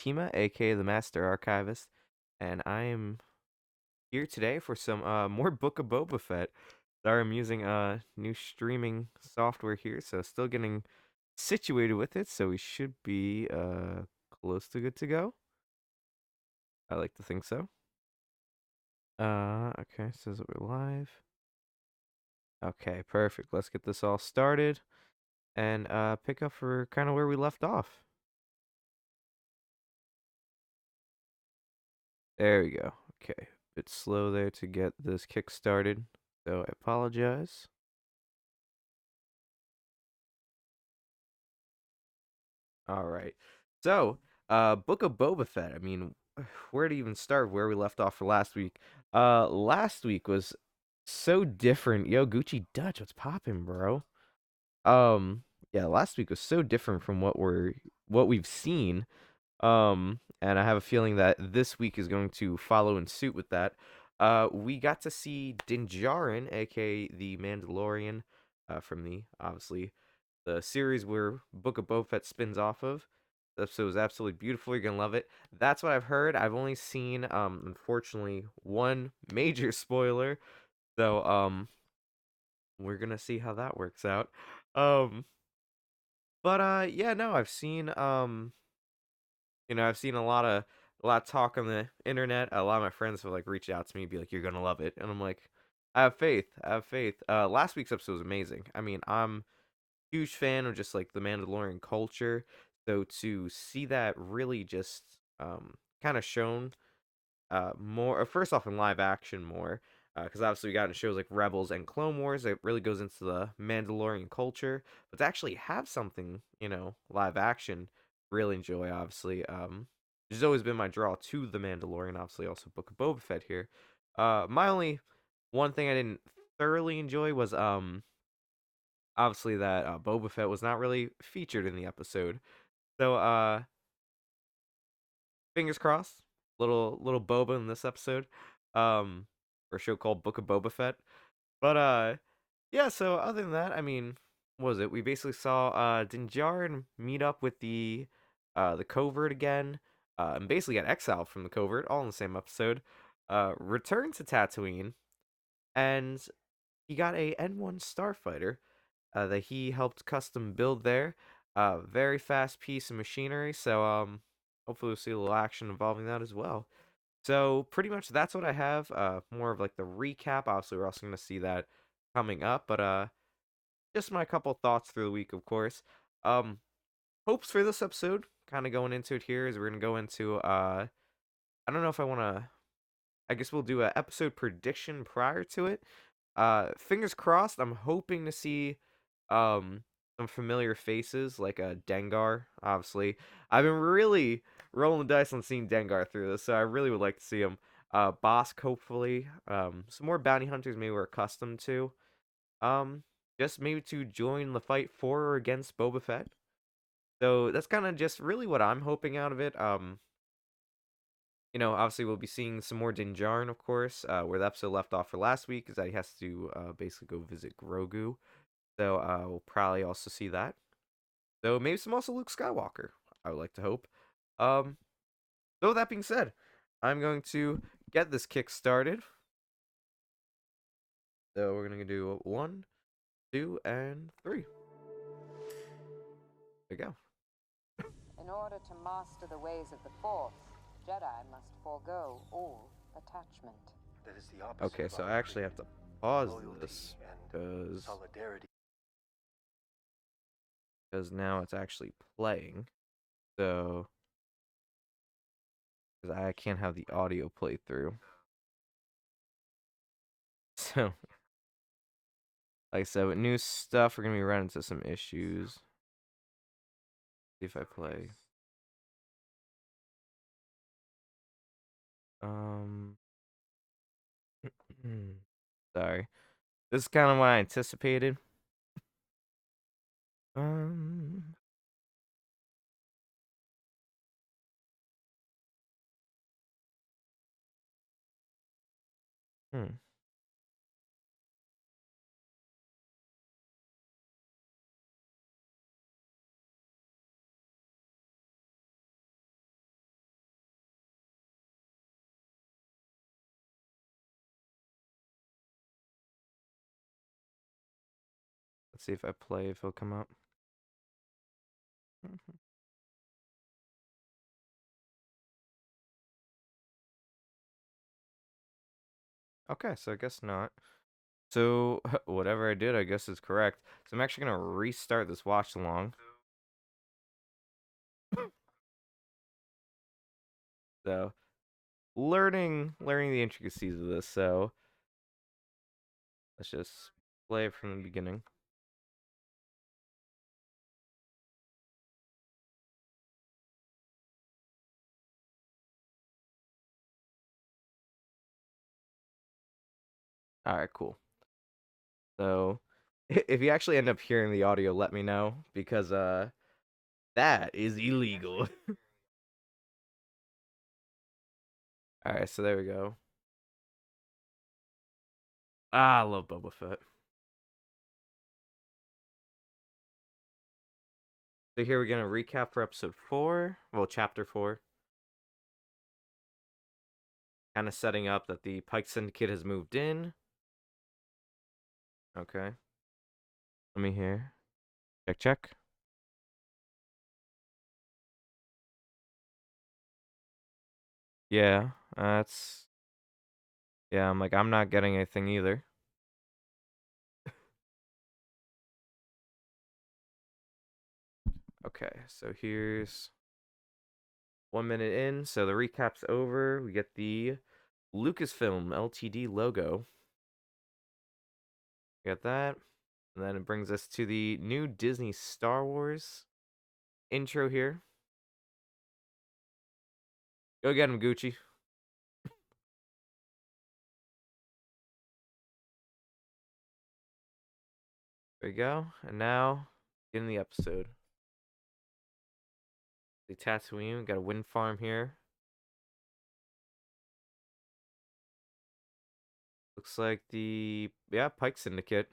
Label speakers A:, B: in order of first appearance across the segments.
A: Tima, aka the Master Archivist, and I am here today for some more Book of Boba Fett. Sorry, I'm using new streaming software here, so still getting situated with it, so we should be close to good to go. I like to think so. Okay, says that we're live. Okay, perfect. Let's get this all started and pick up for kind of where we left off. There we go. Okay, bit slow there to get this kick started, so I apologize. All right. So, Book of Boba Fett. I mean, where to even start? Where we left off for last week. Last week was so different. Yo, Gucci Dutch, what's poppin', bro? Um, yeah, last week was so different from what we've seen. And I have a feeling that this week is going to follow in suit with that. We got to see Din Djarin, aka the Mandalorian, from the obviously the series where Book of Boba Fett spins off of. The episode was absolutely beautiful. You're gonna love it. That's what I've heard. I've only seen, unfortunately, one major spoiler. So, we're gonna see how that works out. Um, but yeah, no, I've seen a lot of talk on the internet. A lot of my friends have like reached out to me, be like, "You're gonna love it," and I'm like, "I have faith. I have faith." Last week's episode was amazing. I mean, I'm huge fan of just like the Mandalorian culture. So to see that really just kind of shown more first off in live action more because obviously we got in shows like Rebels and Clone Wars it really goes into the Mandalorian culture, but to actually have something live action really enjoy obviously which has always been my draw to the Mandalorian, obviously also Book of Boba Fett here. My only one thing I didn't thoroughly enjoy was obviously that Boba Fett was not really featured in the episode. So fingers crossed, little Boba in this episode, for a show called Book of Boba Fett. But yeah. So other than that, I mean, what was it? We basically saw Din Djarin meet up with the covert again, and basically got exiled from the covert, all in the same episode. Returned to Tatooine, and he got a N1 starfighter that he helped custom build there. Very fast piece of machinery, so hopefully we'll see a little action involving that as well. So pretty much that's what I have. More of like the recap. Obviously, we're also gonna see that coming up, but just my couple thoughts through the week, of course. Um, hopes for this episode. Kind of going into it here is we're gonna go into I don't know if I want to. I guess we'll do a episode prediction prior to it. Fingers crossed. I'm hoping to see some familiar faces like a Dengar. Obviously, I've been really rolling the dice on seeing Dengar through this, so I really would like to see him. Bosk, hopefully. Some more bounty hunters maybe we're accustomed to. Um, just maybe to join the fight for or against Boba Fett. So that's kind of just really what I'm hoping out of it. Obviously we'll be seeing some more Din Djarin, of course. Where the episode left off for last week is that he has to basically go visit Grogu. So we'll probably also see that. So maybe some also Luke Skywalker. I would like to hope. Um, so that being said, I'm going to get this kick started. So we're gonna do 1, 2, and 3. There you go.
B: In order to master the ways of the Force, Jedi must forego all attachment.
C: That is the opposite
A: Okay,
C: of
A: so
C: our
A: I actually have
C: creed.
A: to pause
C: Loyalty
A: this
C: and solidarity.
A: because now it's actually playing. So because I can't have the audio play through. So like I said, with new stuff, we're gonna be running into some issues. See if I play. Um, sorry. This is kind of what I anticipated. Um, hmm. Let's see if I play if he'll come up. Okay, so I guess not. So whatever I did, I guess is correct. So I'm actually gonna restart this watch along. So learning the intricacies of this. So let's just play it from the beginning. All right, cool. So if you actually end up hearing the audio, let me know because that is illegal. All right, so there we go. Ah, I love Boba Fett. So here we're gonna recap for episode 4, well, chapter 4. Kind of setting up that the Pike Syndicate has moved in. Okay. Let me hear. Check, check. Yeah, that's... Yeah, I'm like, I'm not getting anything either. Okay, so here's 1 minute in. So the recap's over. We get the Lucasfilm Ltd logo. Got that. And then it brings us to the new Disney Star Wars intro here. Go get him, Gucci. There we go. And now, in the episode. The Tatooine, we got a wind farm here. Looks like the, yeah, Pike Syndicate.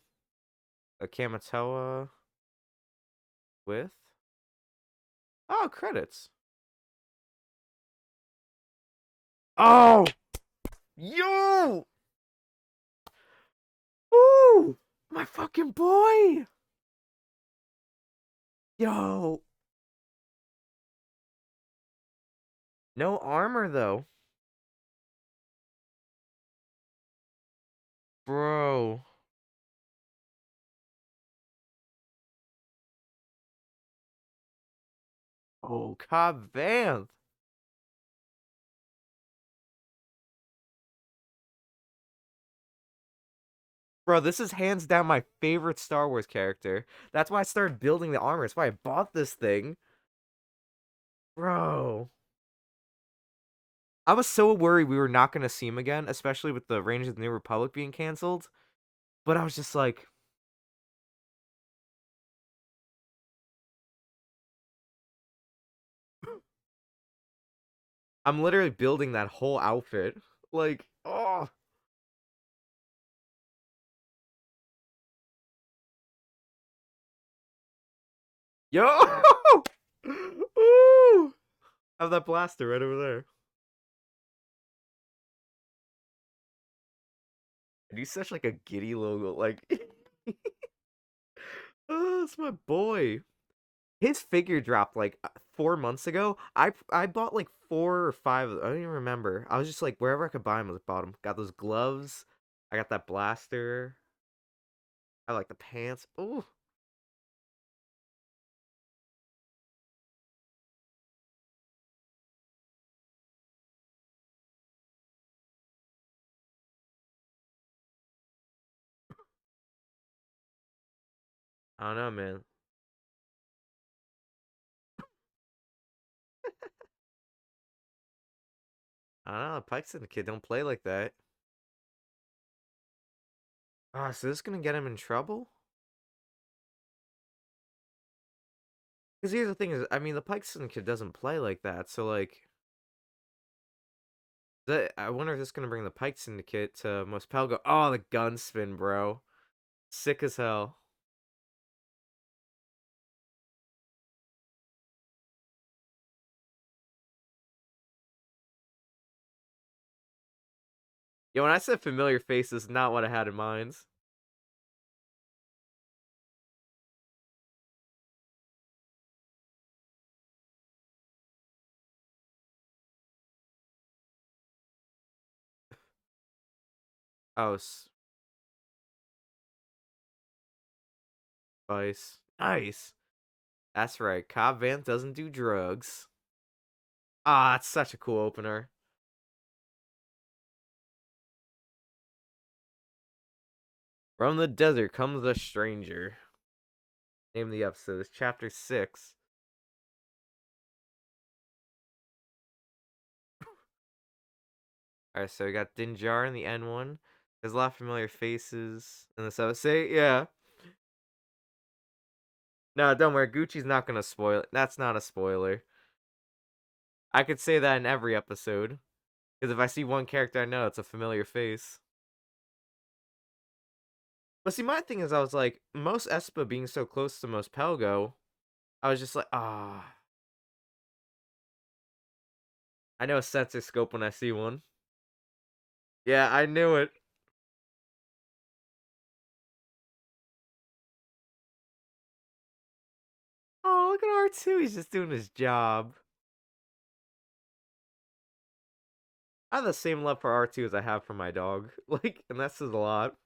A: A Kamatoa with... Oh, credits. Oh! Yo! Woo! My fucking boy! Yo! No armor, though. Bro. Oh, Cobb Vanth. Bro, this is hands down my favorite Star Wars character. That's why I started building the armor. That's why I bought this thing. Bro. I was so worried we were not going to see him again, especially with the Rangers of the New Republic being canceled. But I was just like... I'm literally building that whole outfit. Like, oh. Yo! Ooh! I have that blaster right over there. And he's such like a giddy little like oh, that's my boy. His figure dropped like 4 months ago. I bought like 4 or 5 I don't even remember. I was just like wherever I could buy him, I bought him. Got those gloves. I got that blaster. I like the pants. Ooh. I don't know, man. I don't know. Pikes and the kid don't play like that. Ah, so this is gonna get him in trouble? Because here's the thing is, I mean, the Pike Syndicate doesn't play like that, so like, I wonder if this is gonna bring the Pike Syndicate to Mospelgo. Oh, the gun spin, bro, sick as hell. Yo, when I said familiar face, this is not what I had in mind. Oh, Spice. Nice. That's right. Cobb Vanth doesn't do drugs. Ah, it's such a cool opener. From the desert comes a stranger. Name of the episode is Chapter 6. Alright, so we got Dinjar in the N1. There's a lot of familiar faces in this episode. Yeah. No, don't worry. Gucci's not gonna spoil it. That's not a spoiler. I could say that in every episode. Because if I see one character I know, it's a familiar face. But see, my thing is, I was like, most Espa being so close to most Pelgo, I was just like, ah. I know a sensor scope when I see one. Yeah, I knew it. Oh, look at R2. He's just doing his job. I have the same love for R2 as I have for my dog. Like, and that says a lot.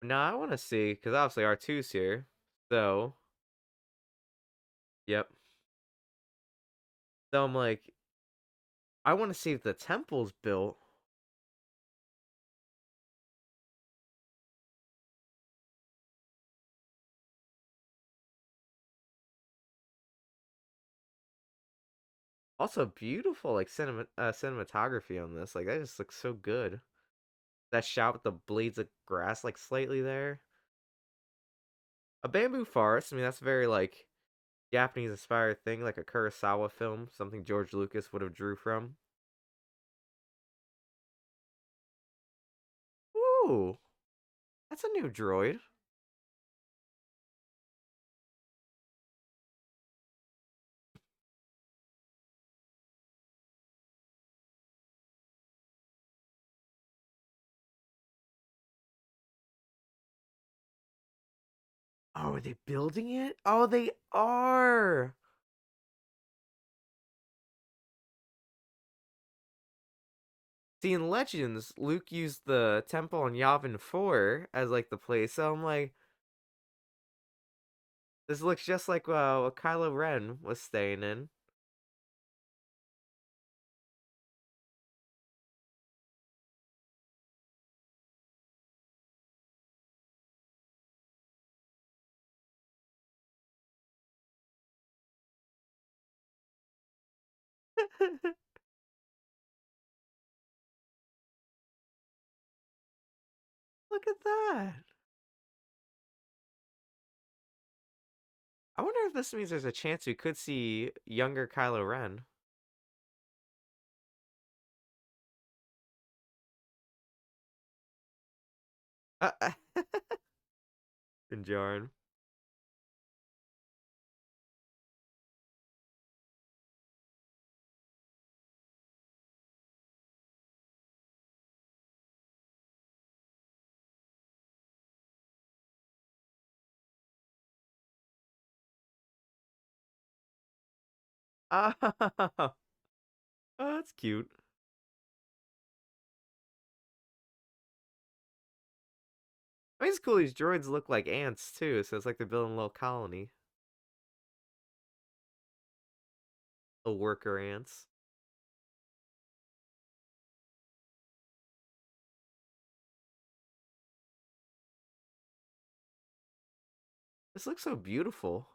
A: Now I want to see, because obviously R2's here. So, yep. So I'm like, I want to see if the temple's built. Also, beautiful, like, cinematography on this. Like, that just looks so good. That shot with the blades of grass, like, slightly there. A bamboo forest, I mean, that's very, like, Japanese-inspired thing, like a Kurosawa film, something George Lucas would have drew from. Ooh, that's a new droid. Oh, are they building it? Oh, they are. See, in Legends, Luke used the temple on Yavin 4 as like the place. So I'm like, this looks just like what Kylo Ren was staying in. Look at that. I wonder if this means there's a chance we could see younger Kylo Ren. Uh, Din. Oh, oh, that's cute. I mean, it's cool. These droids look like ants too, so it's like they're building a little colony. Little worker ants. This looks so beautiful.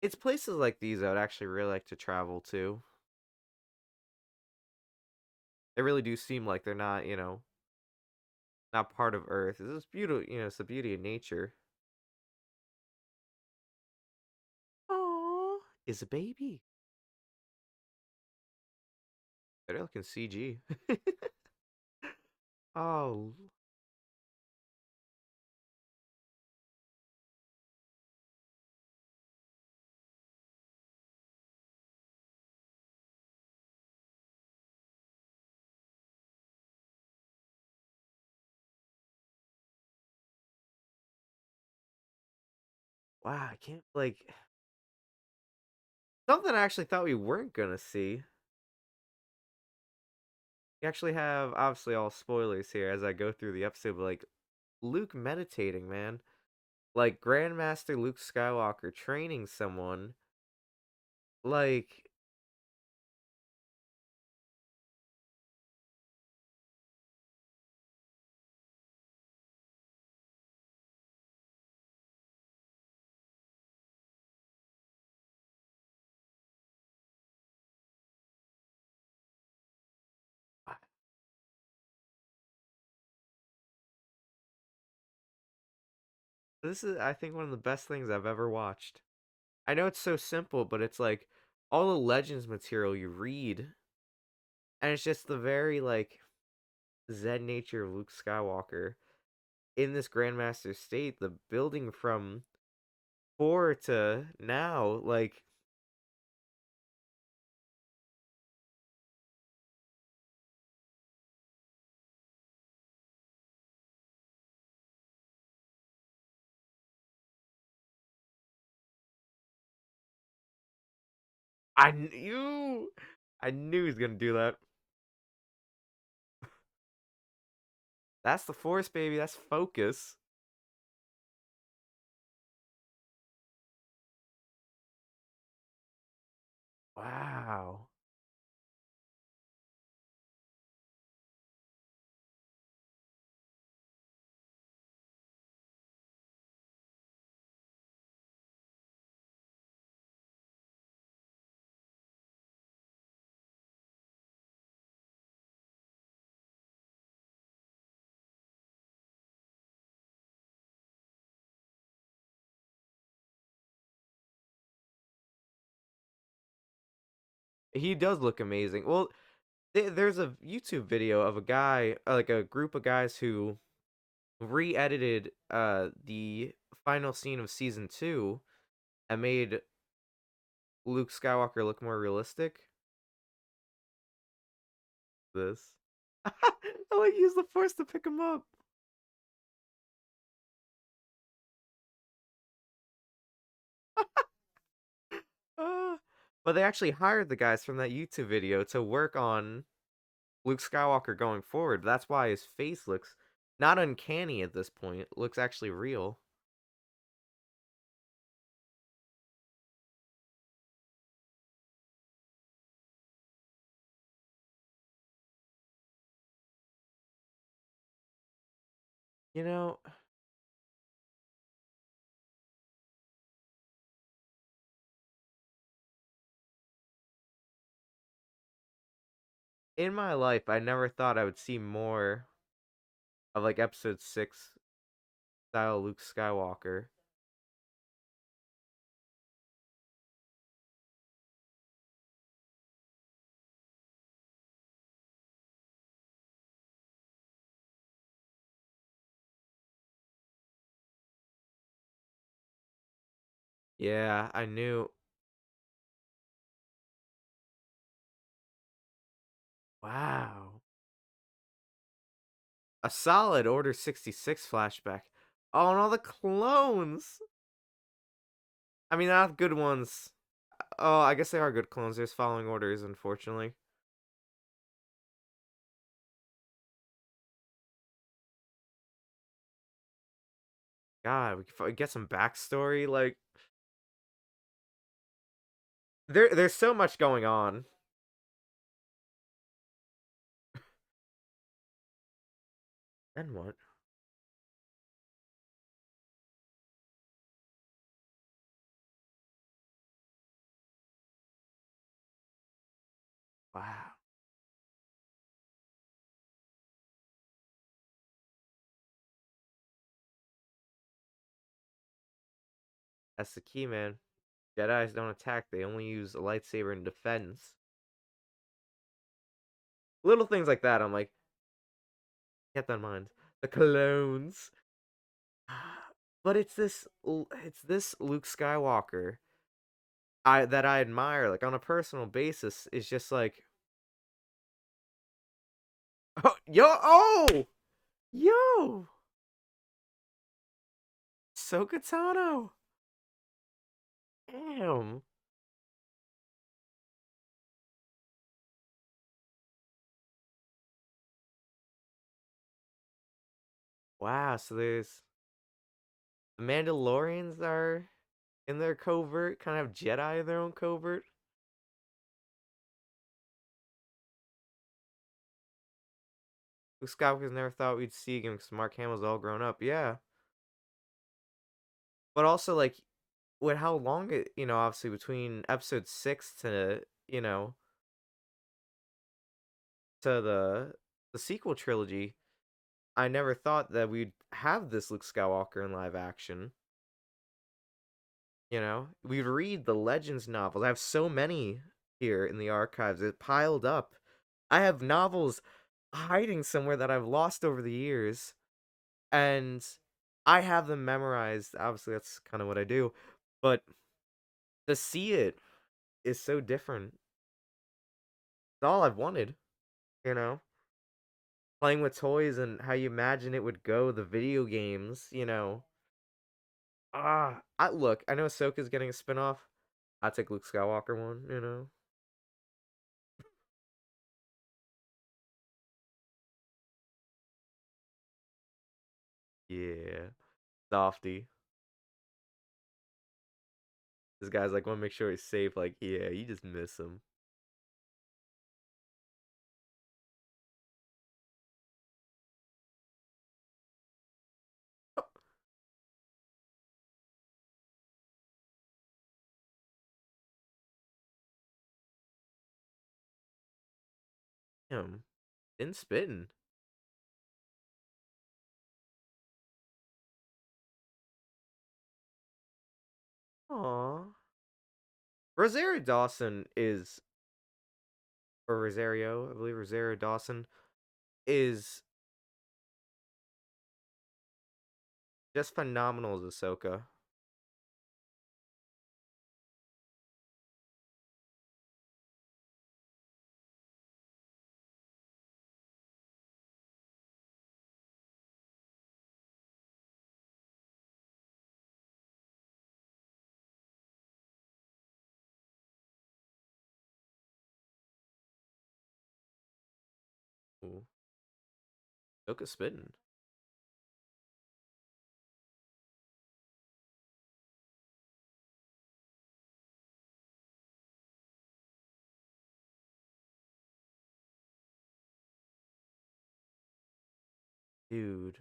A: It's places like these I would actually really like to travel to. They really do seem like they're not, not part of Earth. This is beautiful, it's the beauty of nature. Oh, is a baby. They're looking CG. Oh, wow, I can't like something I actually thought we weren't gonna see. We actually have obviously all spoilers here as I go through the episode, but like Luke meditating, man. Like Grandmaster Luke Skywalker training someone. Like this is I think one of the best things I've ever watched. I know it's so simple, but it's like all the Legends material you read, and it's just the very like Zen nature of Luke Skywalker in this Grandmaster state, the building from four to now, like I knew I knew he was gonna do that. That's the force, baby. That's focus. Wow. He does look amazing. Well, there's a YouTube video of a guy, like a group of guys who re-edited the final scene of season 2 and made Luke Skywalker look more realistic. This. I like use the force to pick him up. Uh, but they actually hired the guys from that YouTube video to work on Luke Skywalker going forward. That's why his face looks not uncanny at this point. It looks actually real. You know, in my life, I never thought I would see more of like episode 6 style Luke Skywalker. Yeah, I knew. Wow. A solid Order 66 flashback. Oh, and all the clones. I mean, not good ones. Oh, I guess they are good clones. There's following orders, unfortunately. God, we could get some backstory. Like, there's so much going on. Then what? Wow. That's the key, man. Jedi's don't attack, they only use a lightsaber in defense. Little things like that, I'm like, kept that in mind. The clones. But it's this Luke Skywalker I admire, like on a personal basis, is just like oh, yo, Sokatano. Damn. Wow, so there's the Mandalorians are in their covert, kind of Jedi in their own covert. Luke Skywalker's never thought we'd see him because Mark Hamill's all grown up. Yeah. But also, like, with how long it, obviously between episode 6 to, to the sequel trilogy, I never thought that we'd have this Luke Skywalker in live action. We'd read the Legends novels. I have so many here in the archives. It piled up. I have novels hiding somewhere that I've lost over the years, and I have them memorized. Obviously, that's kind of what I do. But to see it is so different. It's all I've wanted, you know? Playing with toys and how you imagine it would go, the video games. Look, I know Ahsoka's getting a spinoff. I'll take Luke Skywalker one. Yeah. Softy. This guy's like, want to make sure he's safe. Like, yeah, you just miss him. Him. In spitting. Aw. Rosario Dawson is, or Rosario, I believe Rosario Dawson is just phenomenal as Ahsoka. Ooh. Ahsoka spitting. Dude.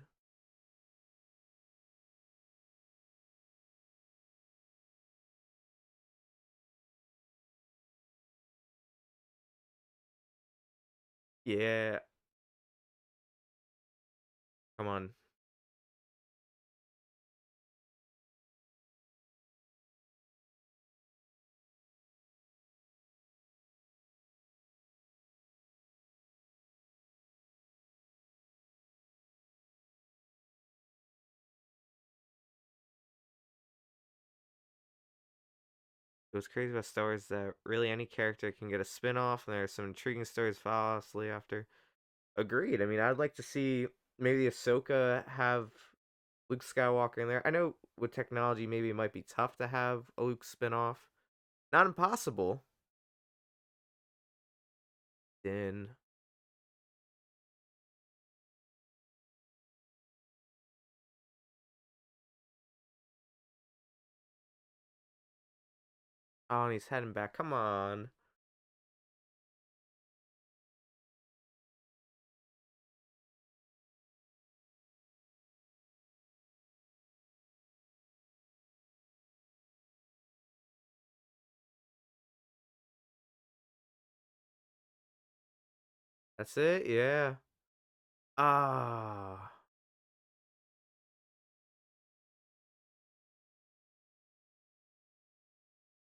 A: Yeah. Come on. What's crazy about Star Wars is that really any character can get a spin-off, and there's some intriguing stories falsely after. Agreed. I mean, I'd like to see maybe Ahsoka have Luke Skywalker in there. I know with technology, maybe it might be tough to have a Luke spin-off. Not impossible. Then, oh, and he's heading back. Come on. That's it? Yeah. Ah.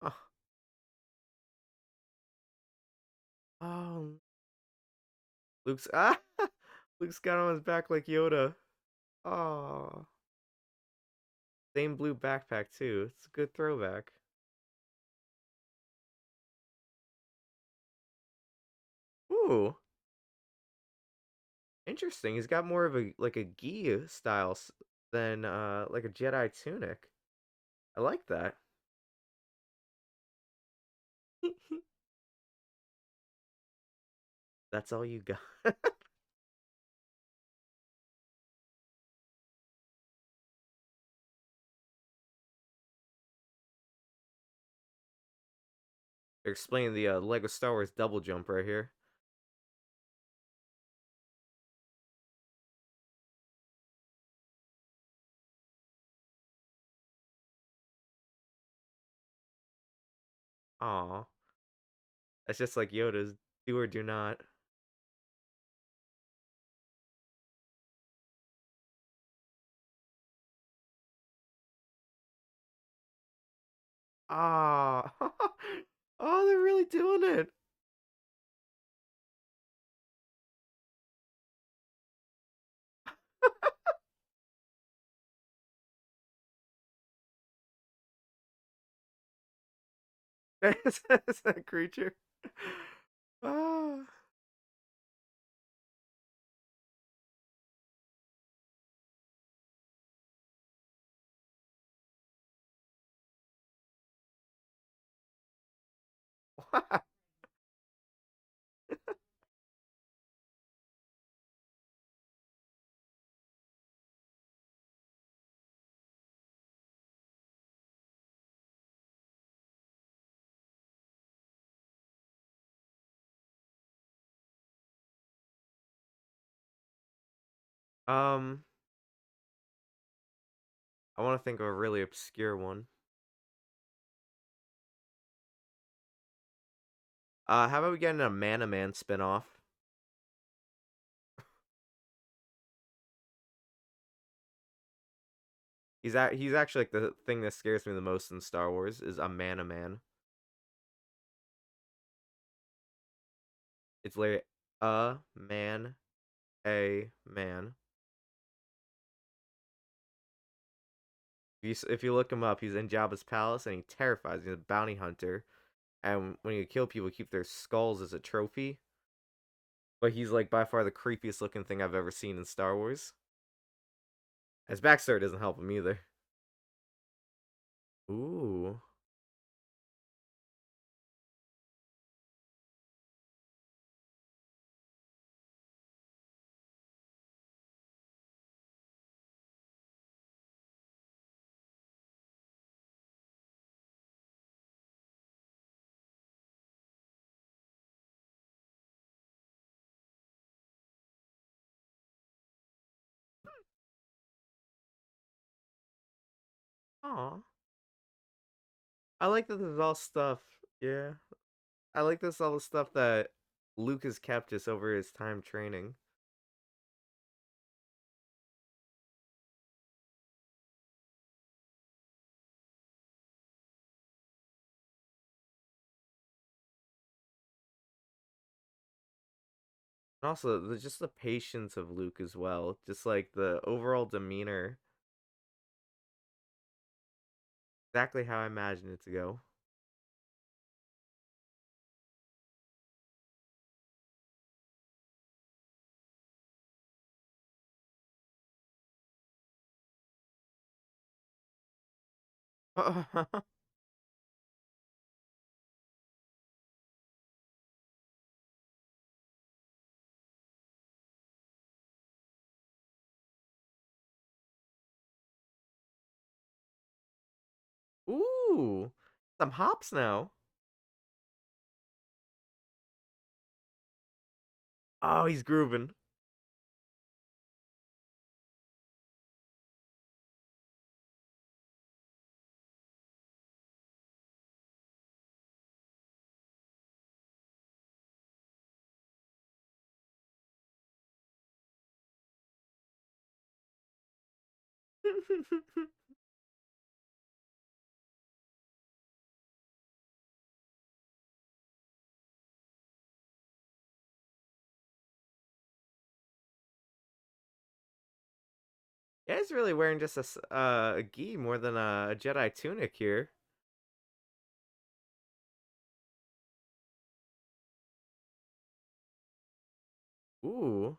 A: Oh, oh. Luke's Luke's got on his back like Yoda. Oh. Same blue backpack too. It's a good throwback. Ooh. Interesting. He's got more of a like a gi style than like a Jedi tunic. I like that. That's all you got. They're explaining the Lego Star Wars double jump right here. Aw. That's just like Yoda's do or do not. Ah. Oh, they're really doing it. Is that creature? Ah. um, I want to think of a really obscure one. How about we get a Man-a-Man spinoff? He's actually like the thing that scares me the most in Star Wars is a Man-a-Man. It's like a man, a man. If you look him up, he's in Jabba's palace and he terrifies. He's a bounty hunter, and when you kill people, keep their skulls as a trophy. But he's like by far the creepiest looking thing I've ever seen in Star Wars. His backstory doesn't help him either. Ooh. Aw. I like that this is all stuff. Yeah. I like this all the stuff that Luke has kept just over his time training. And also, just the patience of Luke as well. Just like the overall demeanor. Exactly how I imagined it to go. Ooh. Some hops now. Oh, he's grooving. Yeah, he's really wearing just a gi more than a Jedi tunic here. Ooh.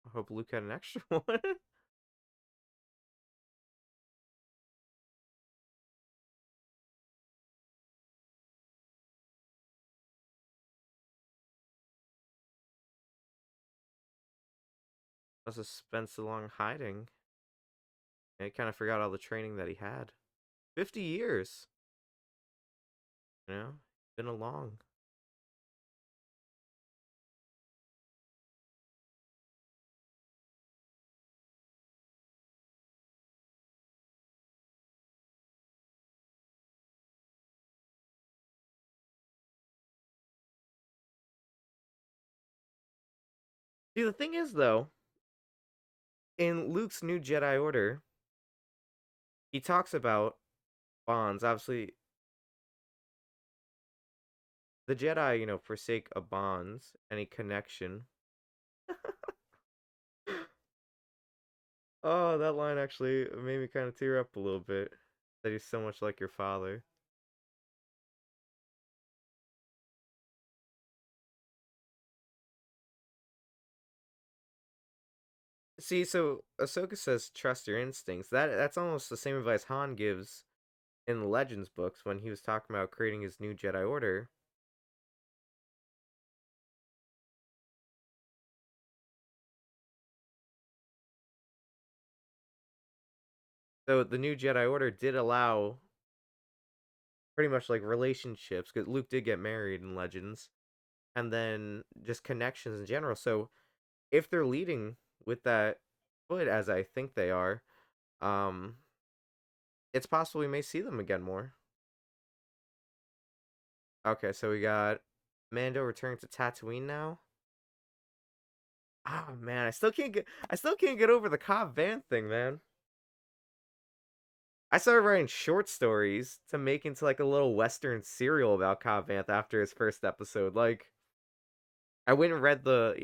A: I hope Luke had an extra one. must have spent so long hiding. Yeah, he kind of forgot all the training that he had. 50 years. You know, been a long. See, the thing is, though, in Luke's new Jedi Order, he talks about bonds. Obviously, the Jedi, forsake a bonds, any connection. Oh, that line actually made me kind of tear up a little bit. That he's so much like your father. See, so Ahsoka says trust your instincts. That's almost the same advice Han gives in the Legends books when he was talking about creating his new Jedi Order. So the new Jedi Order did allow pretty much like relationships because Luke did get married in Legends, and then just connections in general. So if they're leading with that foot, as I think they are, um, it's possible we may see them again more. Okay, so we got Mando returning to Tatooine now. Oh man, I still can't get over the Cobb Vanth thing, man. I started writing short stories to make into like a little Western serial about Cobb Vanth after his first episode. Like, I went and read the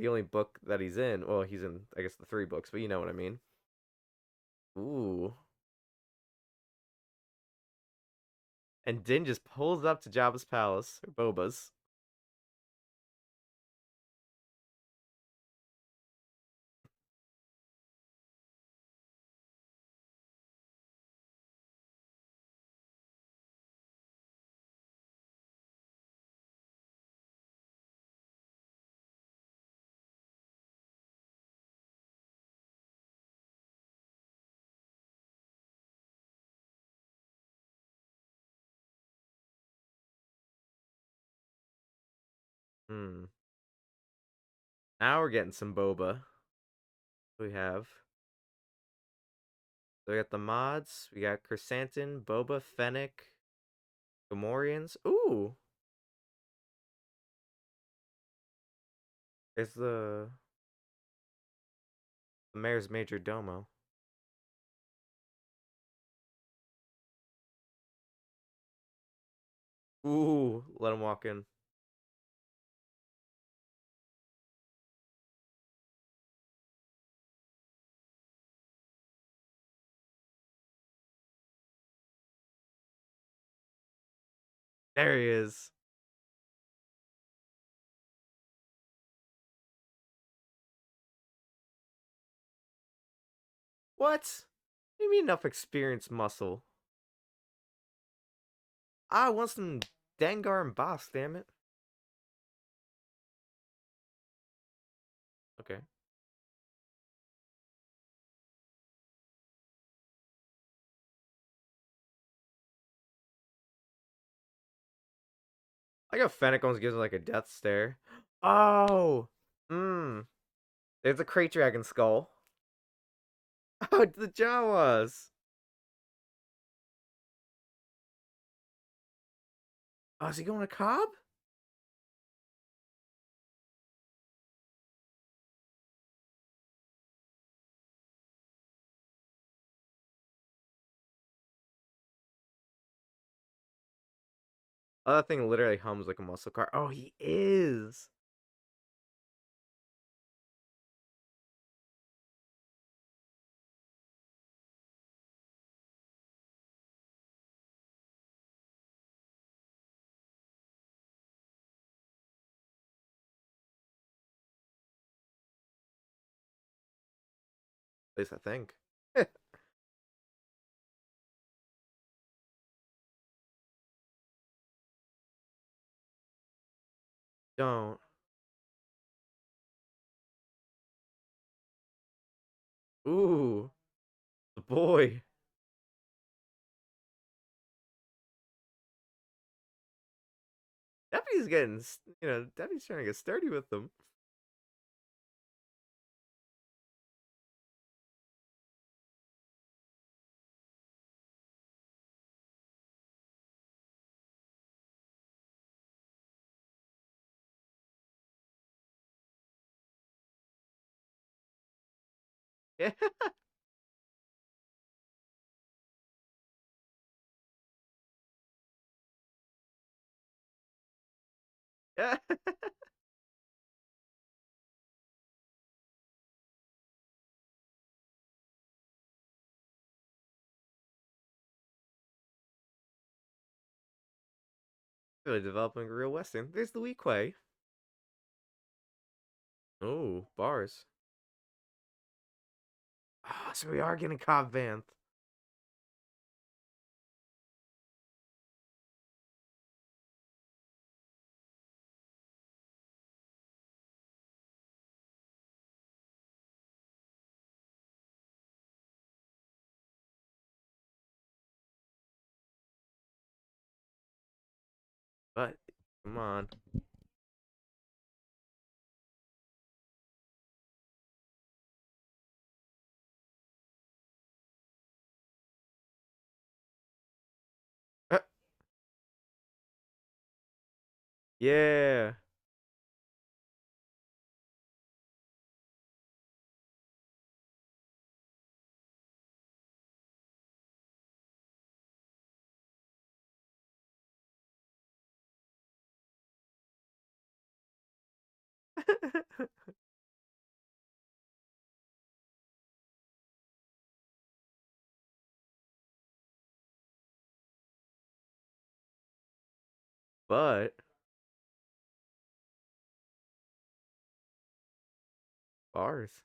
A: only book that he's in. Well, he's in, I guess, the three books, but you know what I mean. Ooh. And Din just pulls up to Jabba's palace, or Boba's. Hmm. Now we're getting some Boba. We have. So we got the mods. We got Chrysanthemum, Boba, Fennec, Gamorreans. Ooh. It's the mayor's major domo. Ooh, let him walk in. There he is. What? What do you mean enough experience muscle? I want some Dengar and Boss, damn it. Okay. I got Fennec almost gives him like a death stare. Oh! Mmm. There's a crate dragon skull. Oh, it's the Jawas! Oh, is he going to Cobb? Oh, that thing literally hums like a muscle car. Oh, he is! At least I think. Don't. Ooh, the boy. Deputy's getting, Deputy's trying to get sturdy with them. Yeah. Yeah. Really developing a real Western. There's the Weequay. Oh, bars. Ah, so we are getting Cobb Vanth. But, come on. Uh, yeah. But, bars.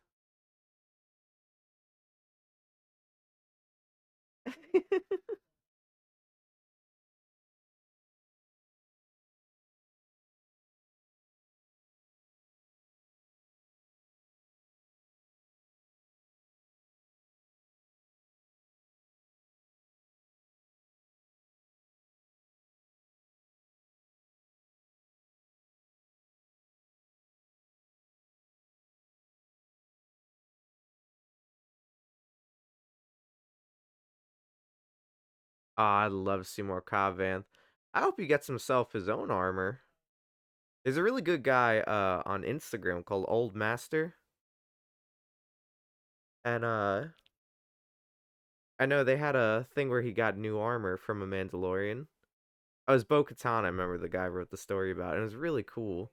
A: Ah, I'd love to see more Cobb Vanth. I hope he gets himself his own armor. There's a really good guy on Instagram called Old Master. And I know they had a thing where he got new armor from a Mandalorian. Oh, it was Bo-Katan, I remember the guy wrote the story about, and it was really cool.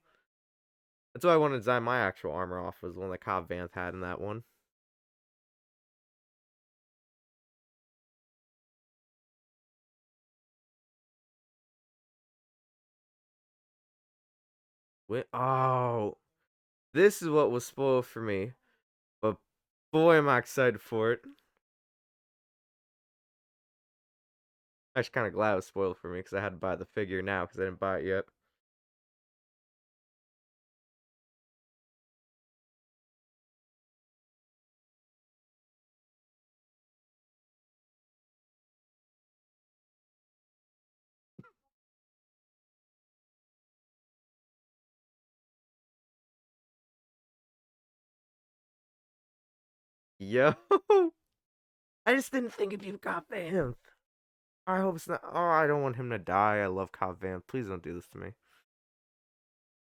A: That's why I wanted to design my actual armor off, was the one that Cobb Vanth had in that one. Oh, this is what was spoiled for me. But boy, am I excited for it. I'm actually kind of glad it was spoiled for me because I had to buy the figure now because I didn't buy it yet. Yo, I just didn't think if you got Vanth. I hope it's not. Oh, I don't want him to die. I love Cobb Vanth. Please don't do this to me.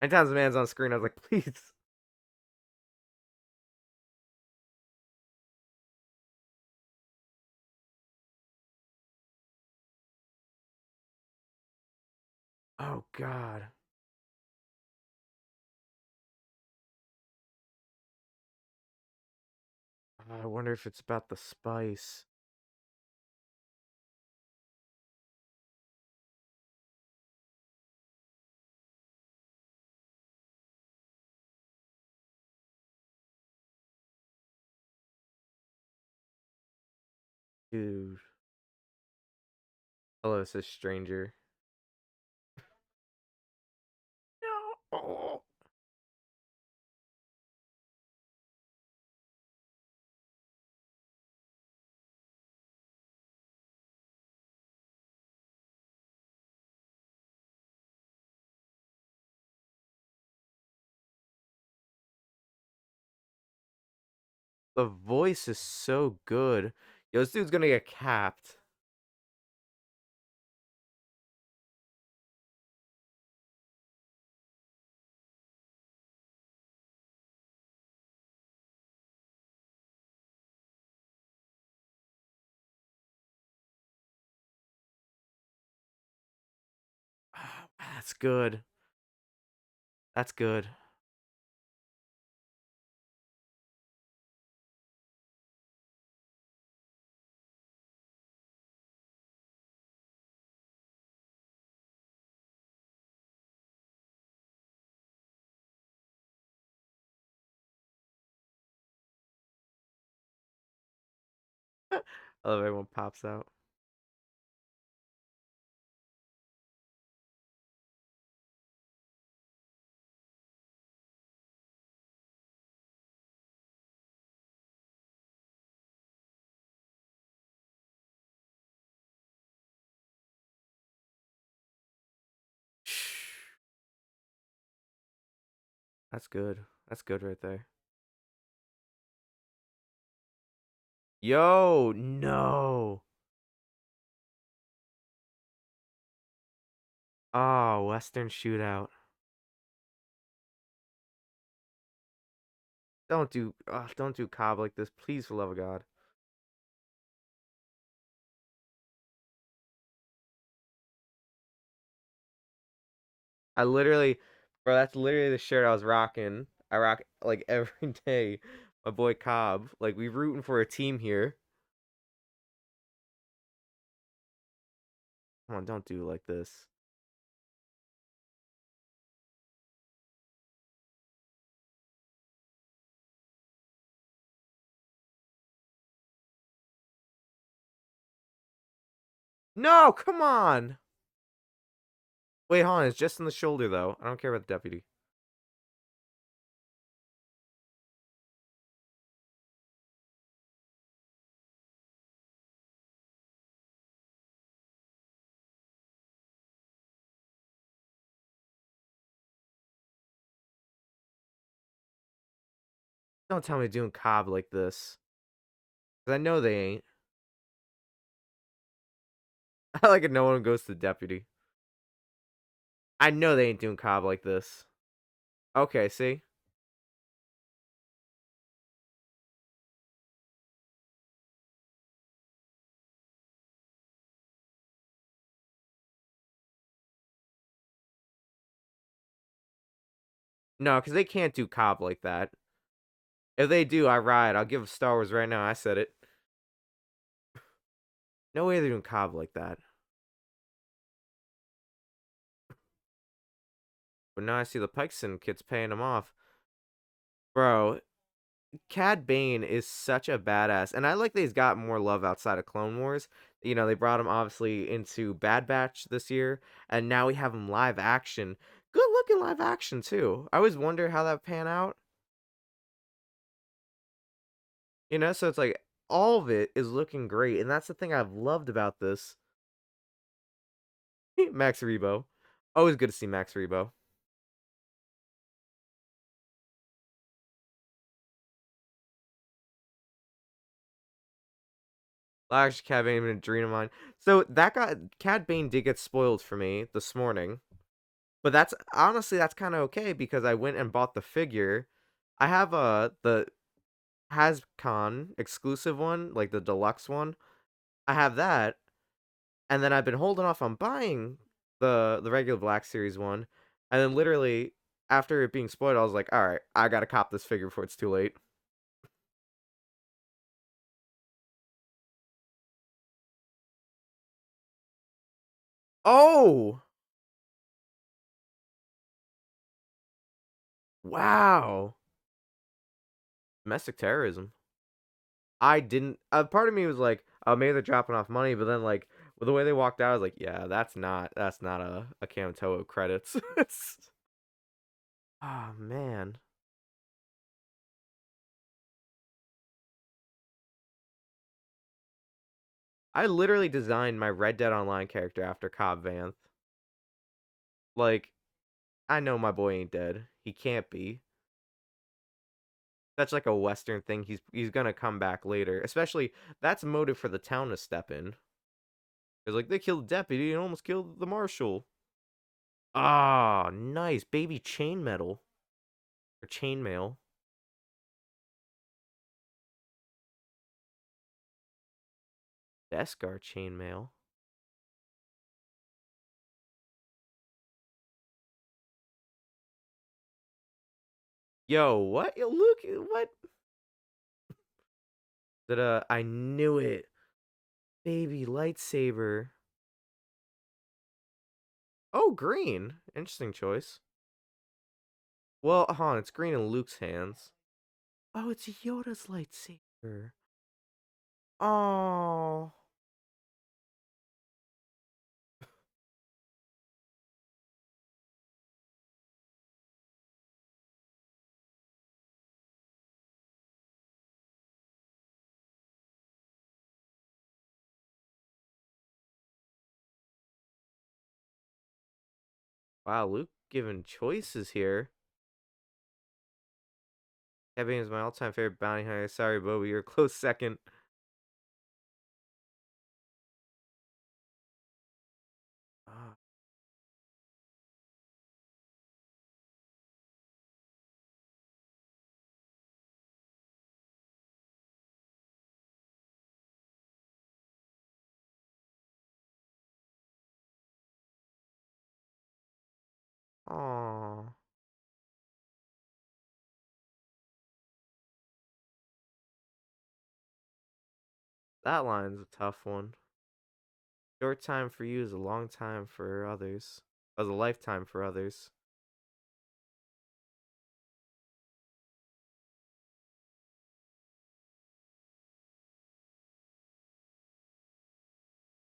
A: Anytime the man's on screen, I was like, please. Oh God. I wonder if it's about the spice. Dude. Hello, it says stranger. No. Oh. The voice is so good. Yo, this dude's gonna get capped. That's good. That's good. I love everyone pops out. That's good. That's good right there. Yo, no. Oh, Western shootout. Don't do Cobb like this, please, for love of God. I literally, bro, that's literally the shirt I was rocking. I rock like every day. My boy Cobb, like we rooting for a team here. Come on, don't do it like this. No, come on. Wait, hold on. It's just in the shoulder though. I don't care about the deputy. Don't tell me doing Cobb like this. 'Cause I know they ain't. I like it. No one goes to the deputy. I know they ain't doing Cobb like this. Okay, see? No, because they can't do Cobb like that. If they do, I ride. I'll give Star Wars right now. I said it. No way they're doing Cobb like that. But now I see the Pikeson kids paying him off. Bro, Cad Bane is such a badass. And I like that he's got more love outside of Clone Wars. You know, they brought him obviously into Bad Batch this year. And now we have him live action. Good looking live action, too. I always wonder how that pan out. You know, so it's like all of it is looking great. And that's the thing I've loved about this. Max Rebo. Always good to see Max Rebo. Well, actually, Cad Bane been a dream of mine. So that got Cad Bane did get spoiled for me this morning, but that's honestly that's kind of okay because I went and bought the figure. I have the Hascon exclusive one, like the deluxe one. I have that, and then I've been holding off on buying the regular Black Series one, and then literally after it being spoiled, I was like, all right, I gotta cop this figure before it's too late. Oh, wow, domestic terrorism. I didn't. Part of me was like, oh, maybe they're dropping off money, but then like with the way they walked out, I was like, yeah, that's not a Kamtoa credits. Oh man, I literally designed my Red Dead Online character after Cobb Vanth. Like, I know my boy ain't dead. He can't be. such like a Western thing. He's gonna come back later. Especially that's motive for the town to step in. Because like they killed the deputy and almost killed the marshal. Ah, nice baby chain metal or chainmail. Beskar chainmail. Yo, what? Yo, look, what? That I knew it. Baby lightsaber. Oh, green. Interesting choice. Well, it's green in Luke's hands. Oh, it's Yoda's lightsaber. Oh. Wow, Luke giving choices here. Kevin is my all-time favorite bounty hunter. Sorry, Boba, you're a close second. Ah. Aw. That line's a tough one. Short time for you is a long time for others. As a lifetime for others.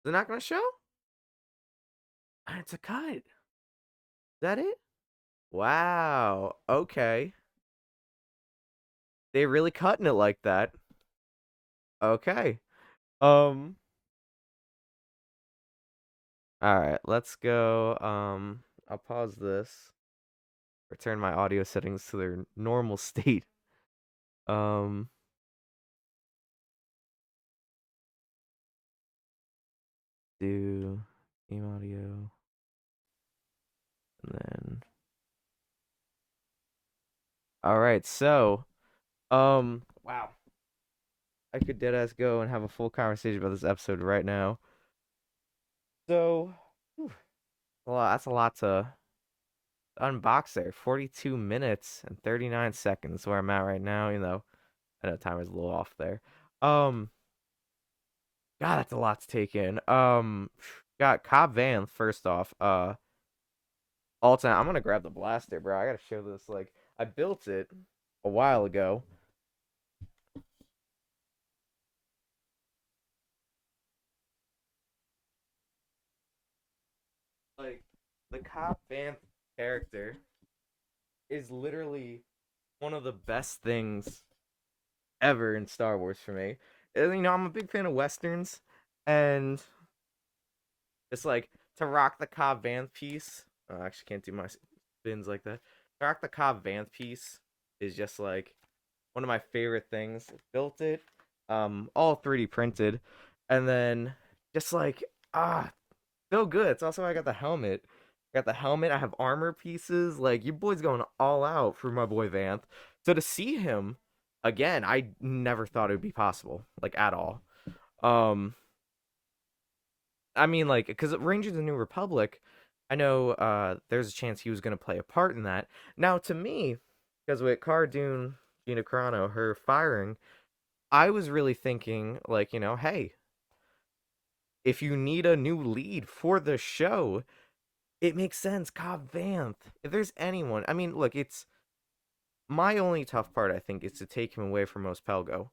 A: They're not gonna show? It's a cut. Is that it? Wow. Okay. They really cutting it like that. Okay. Um. All right. Let's go. I'll pause this. Return my audio settings to their normal state. Um. Do game audio, and then. All right. So. Wow. I could deadass go and have a full conversation about this episode right now. So. Whew, well, that's a lot to unbox there. 42 minutes and 39 seconds where I'm at right now, I know timer's a little off there. Um God, that's a lot to take in. Got Cobb Van first off. All time. I'm gonna grab the blaster, bro. I gotta show this. Like, I built it a while ago. Like, the Cobb Van character is literally one of the best things ever in Star Wars for me. I'm a big fan of westerns, and it's like to rock the Cobb Vanth piece. I actually can't do my spins like that. To rock the Cobb Vanth piece is just like one of my favorite things. Built it, all 3D printed, and then just like so good. It's also I got the helmet. I got the helmet. I have armor pieces. Like your boy's going all out for my boy Vanth. So to see him again, I never thought it would be possible, like at all. Um, I mean, like, because Rangers of the New Republic, I know there's a chance he was going to play a part in that. Now, to me, because with Cara Dune, Gina Carano, her firing, I was really thinking, like, hey, if you need a new lead for the show, it makes sense. Cobb Vanth. If there's anyone, I mean, look, it's my only tough part, I think, is to take him away from Mos Pelgo.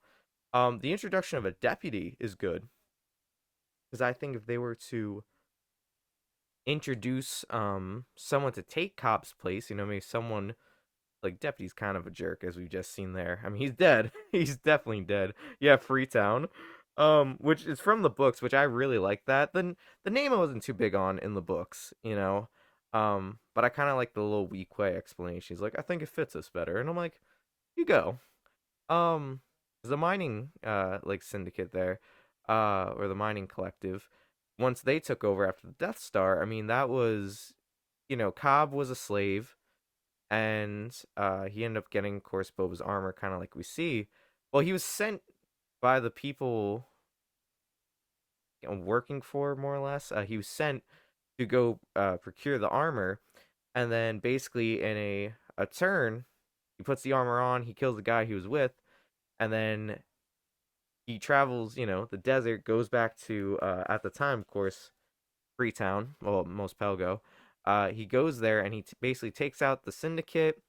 A: The introduction of a deputy is good because I think if they were to introduce someone to take Cobb's place, maybe someone like Deputy's kind of a jerk as we've just seen there. I mean, he's dead. He's definitely dead. Yeah, Freetown. Which is from the books, which I really like that. Then the name I wasn't too big on in the books. But I kind of like the little weak way explanation. He's like, I think it fits us better. And I'm like, you go. Um, the mining like syndicate there, or the mining collective, once they took over after the Death Star, I mean that was, Cobb was a slave, and he ended up getting, of course, Boba's armor, kind of like we see. Well, he was sent by the people, working for, more or less. He was sent to go procure the armor, and then basically in a turn, he puts the armor on, he kills the guy he was with, and then he travels, the desert, goes back to, at the time, of course, Freetown, well, Mos Pelgo. He goes there and he basically takes out the syndicate.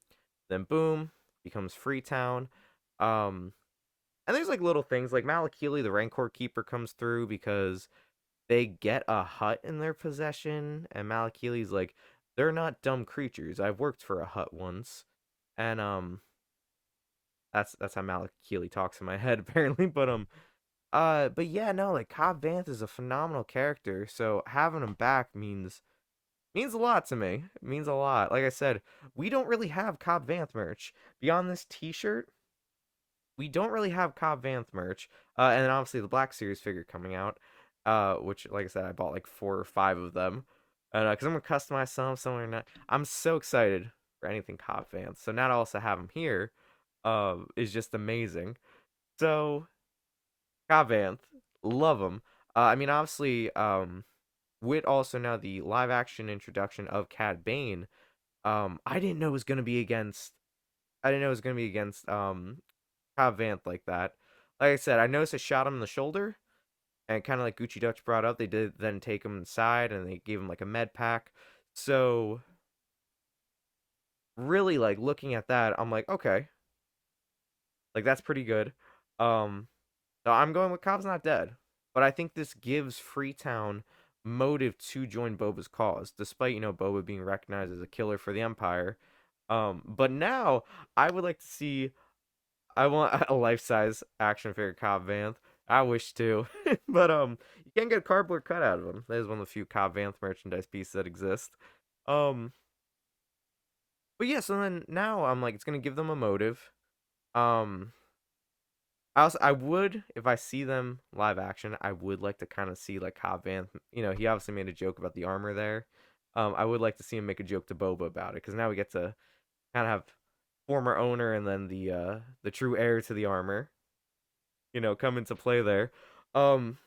A: Then boom, becomes Freetown. Um, and there's like little things like Malakili, the Rancor Keeper, comes through because they get a hut in their possession, and Malakili's like, they're not dumb creatures. I've worked for a hut once, and that's how Malakili talks in my head apparently. But yeah, no, like Cobb Vanth is a phenomenal character, so having him back means a lot to me. It means a lot. Like I said, we don't really have Cobb Vanth merch beyond this T-shirt. We don't really have Cobb Vanth merch, and then obviously the Black Series figure coming out, which, like I said, I bought like 4 or 5 of them, and because I'm gonna customize some or not. I'm so excited for anything Cobb Vanth. So now to also have him here, is just amazing. So Cobb Vanth, love him. I mean, obviously, with also now the live action introduction of Cad Bane, I didn't know it was gonna be against. I didn't know it was gonna be against Cobb Vanth like that. Like I said, I noticed a shot him in the shoulder, and kind of like Gucci Dutch brought up, they did then take him inside and they gave him like a med pack. So really, like looking at that, I'm like, okay, like that's pretty good. Um, so I'm going with Cobb's not dead, but I think this gives Freetown motive to join Boba's cause, despite Boba being recognized as a killer for the Empire. But now I would like to see. I want a life size action figure Cobb Vanth. I wish too, but you can't get a cardboard cutout of him. That is one of the few Cobb Vanth merchandise pieces that exist. Um, but yeah, so then now I'm like, it's gonna give them a motive. Um, I would, if I see them live action, I would like to kind of see like Cobb Vanth. He obviously made a joke about the armor there. I would like to see him make a joke to Boba about it, because now we get to kind of have former owner and then the true heir to the armor, come into play there. Um,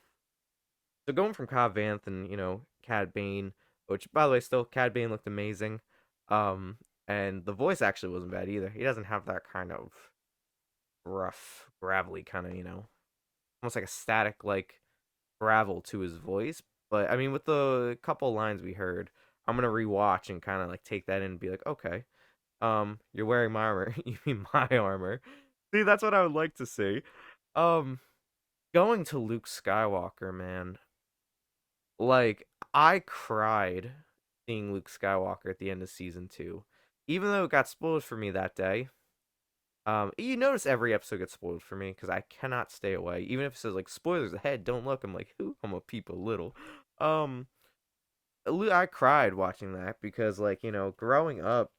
A: so going from Cobb Vanth and Cad Bane, which by the way, still Cad Bane looked amazing. Um, and the voice actually wasn't bad either. He doesn't have that kind of rough, gravelly kind of, almost like a static like gravel to his voice. But I mean, with the couple lines we heard, I'm gonna rewatch and kind of like take that in and be like, okay, you're wearing my armor. You mean my armor? See, that's what I would like to see. Um, Going to Luke Skywalker, man. Like, I cried seeing Luke Skywalker at the end of season 2. Even though it got spoiled for me that day. You notice every episode gets spoiled for me because I cannot stay away. Even if it says like spoilers ahead, don't look. I'm like, who? I'm a peep a little. Um, I cried watching that because, like, growing up,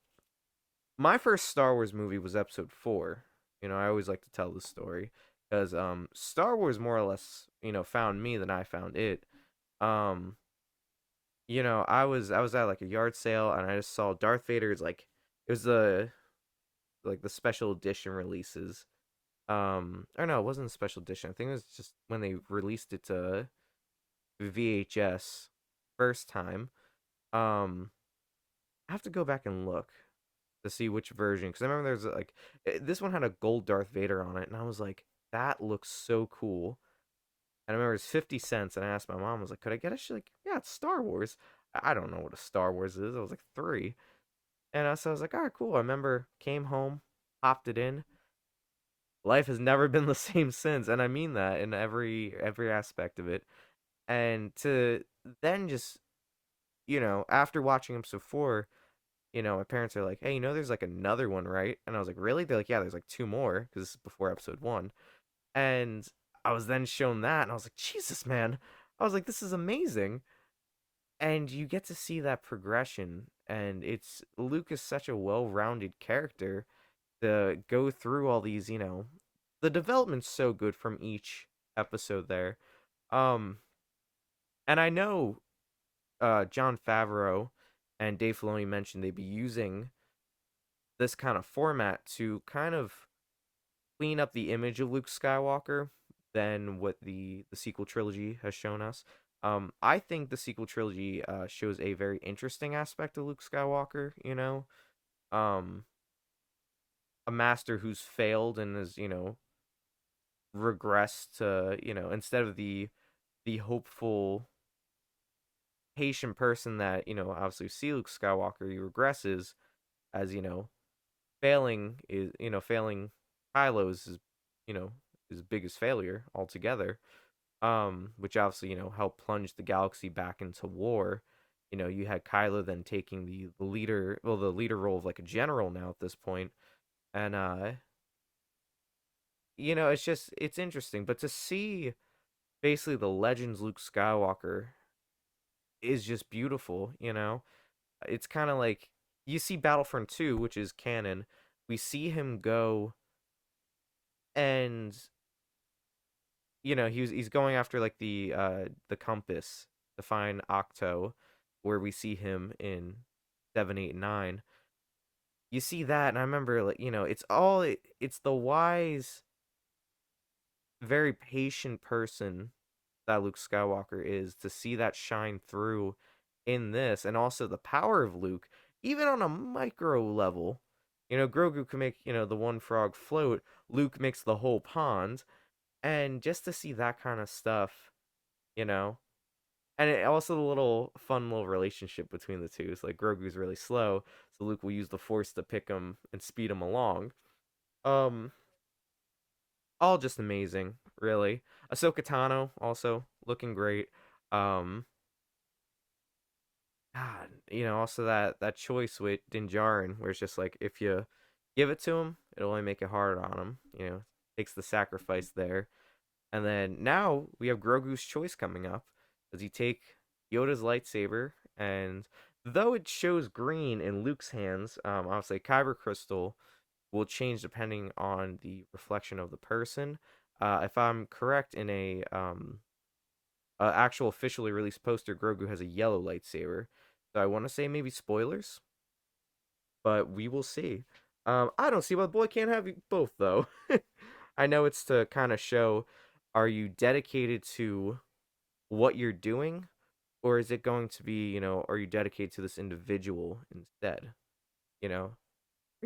A: my first Star Wars movie was Episode 4. I always like to tell this story because Star Wars more or less found me than I found it. Um, I was at like a yard sale and I just saw Darth Vader's, like, it was the special edition releases. Or no, it wasn't a special edition. I think it was just when they released it to VHS first time. Um, I have to go back and look to see which version, because I remember there's like, this one had a gold Darth Vader on it, and I was like, that looks so cool. And I remember it was 50 cents, and I asked my mom, I was like, could I get it? She's like, yeah, it's Star Wars. I don't know what a Star Wars is. I was like 3. And so I was like, all right, cool. I remember, came home, popped it in. Life has never been the same since, and I mean that in every aspect of it. And to then just, after watching episode 4, my parents are like, hey, there's like another one, right? And I was like, really? They're like, yeah, there's like 2 more because this is before episode 1. And I was then shown that, and I was like, Jesus, man. I was like, this is amazing. And you get to see that progression, and it's Luke is such a well-rounded character to go through all these, the development's so good from each episode there. Um, and I know John Favreau and Dave Filoni mentioned they'd be using this kind of format to kind of clean up the image of Luke Skywalker than what the sequel trilogy has shown us. I think the sequel trilogy shows a very interesting aspect of Luke Skywalker. Um, a master who's failed and is regressed to instead of the hopeful patient person that obviously see Luke Skywalker, he regresses as failing Kylo's you know his biggest failure altogether, which obviously helped plunge the galaxy back into war. You had Kylo then taking the leader, well, the leader role of like a general now at this point, and it's interesting, but to see basically the Legends Luke Skywalker is just beautiful. It's kind of like you see Battlefront 2, which is canon. We see him go and he's going after like the compass to find Octo, where we see him in 7, 8, 9. You see that, and I remember like it's the wise, very patient person that Luke Skywalker is, to see that shine through in this, and also the power of Luke, even on a micro level. Grogu can make the one frog float. Luke makes the whole pond, and just to see that kind of stuff, you know. And also the little fun little relationship between the two. It's like Grogu's really slow, so Luke will use the Force to pick him and speed him along. Um, all just amazing, really. Ahsoka Tano also looking great. Um, God, also that choice with Din Djarin, where it's just like if you give it to him, it'll only make it hard on him. Takes the sacrifice there. And then now we have Grogu's choice coming up. Does he take Yoda's lightsaber? And though it shows green in Luke's hands, obviously Kyber crystal will change depending on the reflection of the person. If I'm correct, in a actual officially released poster, Grogu has a yellow lightsaber. So I want to say maybe spoilers, but we will see. I don't see why the boy can't have both though. I know it's to kind of show, are you dedicated to what you're doing, or is it going to be, are you dedicated to this individual instead? Are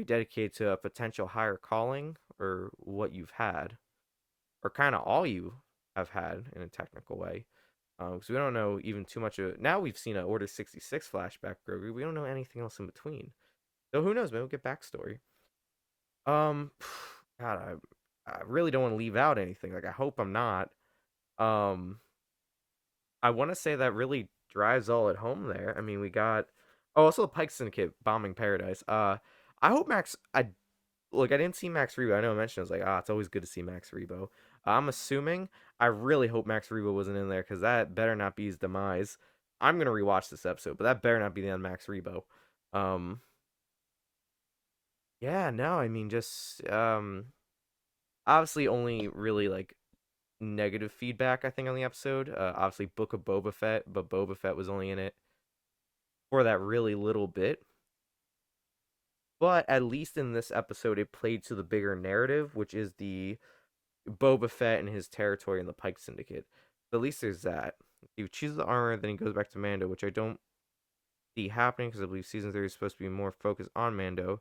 A: you dedicated to a potential higher calling, or what you've had, or kind of all you have had in a technical way? Because we don't know even too much of it. Now we've seen a Order 66 flashback Grogu. We don't know anything else in between. So who knows? Maybe we'll get backstory. Um, God, I really don't want to leave out anything. Like, I hope I'm not. Um, I want to say that really drives all at home there. I mean, we got also the Pike Syndicate bombing Paradise. I hope Max. I didn't see Max Rebo. I know I mentioned, I was like, it's always good to see Max Rebo. I'm assuming. I really hope Max Rebo wasn't in there, because that better not be his demise. I'm gonna rewatch this episode, but that better not be the end of Max Rebo. Um, yeah, no, I mean, just obviously only really like negative feedback, I think, on the episode. Obviously, Book of Boba Fett, but Boba Fett was only in it for that really little bit. But at least in this episode, it played to the bigger narrative, which is the Boba Fett and his territory in the Pike Syndicate. But at least there's that. He chooses the armor, then he goes back to Mando, which I don't see happening, because I believe season 3 is supposed to be more focused on Mando.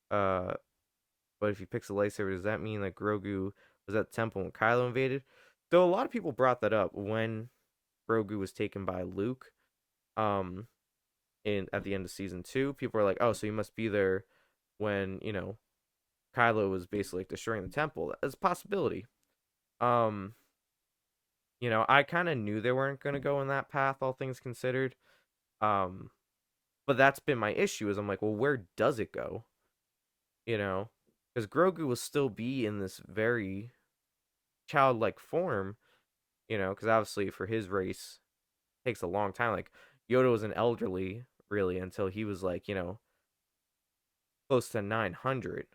A: Uh, but if he picks a lightsaber, does that mean that Grogu was at the temple when Kylo invaded? So a lot of people brought that up when Grogu was taken by Luke. Um, in at the end of season 2, people were like, "Oh, so he must be there when Kylo was basically like destroying the temple." That's a possibility. Um, I kind of knew they weren't going to go in that path, all things considered. Um, but that's been my issue. Is I'm like, well, where does it go? Because Grogu will still be in this very childlike form. Because obviously for his race, it takes a long time. Like Yoda was an elderly, really, until he was like close to 900.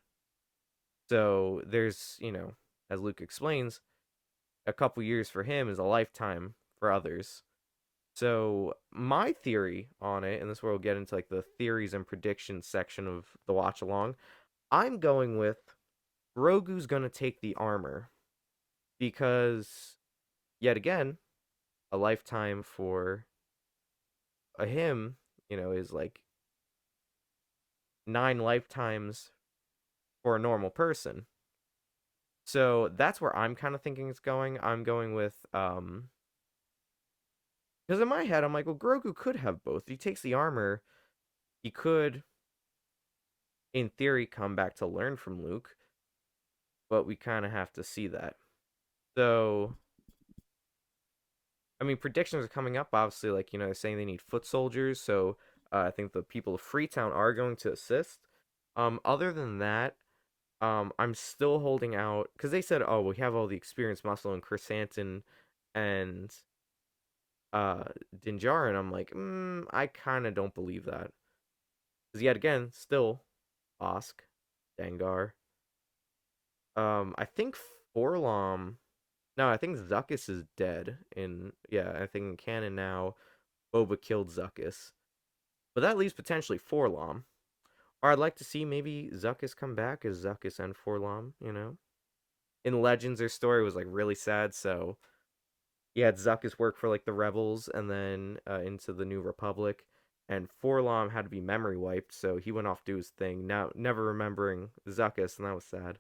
A: So there's, as Luke explains, a couple years for him is a lifetime for others. So my theory on it, and this is where we'll get into like the theories and predictions section of the watch along. I'm going with Grogu's gonna take the armor because yet again, a lifetime for a him, is like 9 lifetimes for a normal person. So that's where I'm kind of thinking it's going. I'm going with because in my head I'm like, well, Grogu could have both. If he takes the armor, he could, in theory, come back to learn from Luke, but we kind of have to see that. So, I mean, predictions are coming up. Obviously, like they're saying they need foot soldiers. So I think the people of Freetown are going to assist. Other than that, I'm still holding out because they said, oh, we have all the experienced muscle in Chrysanthemum and uh Din Djarin. I'm like, I kind of don't believe that. Because yet again, still Bosk, Dengar. I think Forlom. No, I think Zuckuss is dead. I think in canon now, Boba killed Zuckuss. But that leaves potentially Forlom. Or I'd like to see maybe Zuckuss come back as Zuckuss and Forlom. In Legends, their story was like really sad, so he had Zuckuss work for like the rebels and then into the New Republic. And Forlom had to be memory wiped, so he went off to do his thing, now never remembering Zuckuss, and that was sad.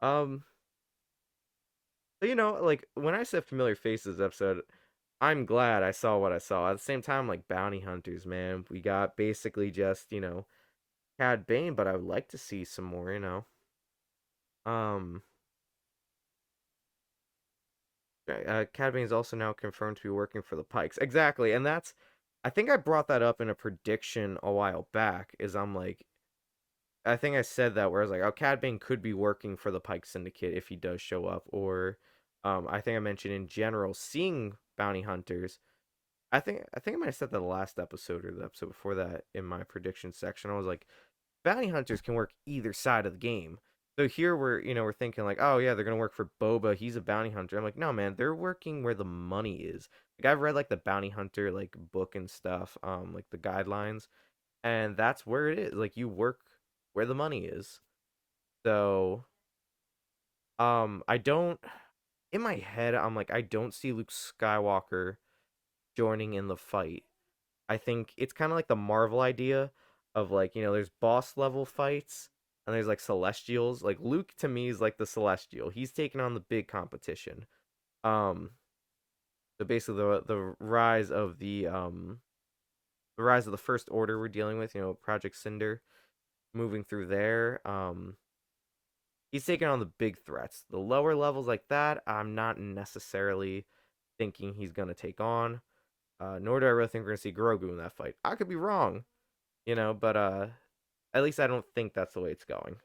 A: Um, but like when I said familiar faces episode, I'm glad I saw what I saw. At the same time, like bounty hunters, man, we got basically just Cad Bane, but I would like to see some more. Um, Cad Bane is also now confirmed to be working for the Pikes. Exactly, and I think I brought that up in a prediction a while back. I'm like, I think I said that where I was like, oh, Cad Bane could be working for the Pike Syndicate if he does show up, or I think I mentioned in general seeing bounty hunters. I think I might have said that the last episode or the episode before that in my prediction section. I was like, bounty hunters can work either side of the game. So here we're thinking like, oh yeah, they're gonna work for Boba. He's a bounty hunter. I'm like, no man, they're working where the money is. Like I've read like the bounty hunter like book and stuff, like the guidelines, and that's where it is. Like you work where the money is. So I don't in my head I'm like I don't see Luke Skywalker joining in the fight. I think it's kind of like the Marvel idea of like, there's boss level fights and there's like celestials. Like Luke to me is like the celestial. He's taking on the big competition. Um so basically the rise of the first order we're dealing with, Project Cinder moving through there. He's taking on the big threats. The lower levels like that, I'm not necessarily thinking he's going to take on. Nor do I really think we're going to see Grogu in that fight. I could be wrong, but at least I don't think that's the way it's going.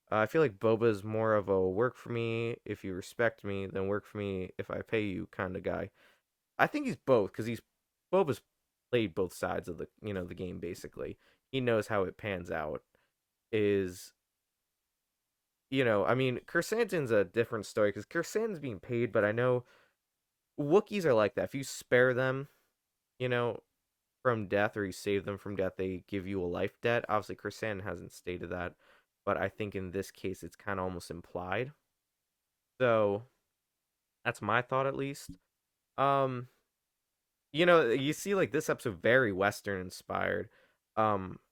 A: I feel like Boba is more of a work for me if you respect me than work for me if I pay you kind of guy. I think he's both because he's Boba's played both sides of the game basically. He knows how it pans out. Is I mean, Chrysanthemum's a different story because Chrysanthemum's being paid, but I know Wookiees are like that. If you spare them, you know, from death or you save them from death, they give you a life debt. Obviously, Chrysanthemum hasn't stated that, but I think in this case, it's kind of almost implied. So that's my thought, at least. Um, you see, like this episode very Western inspired.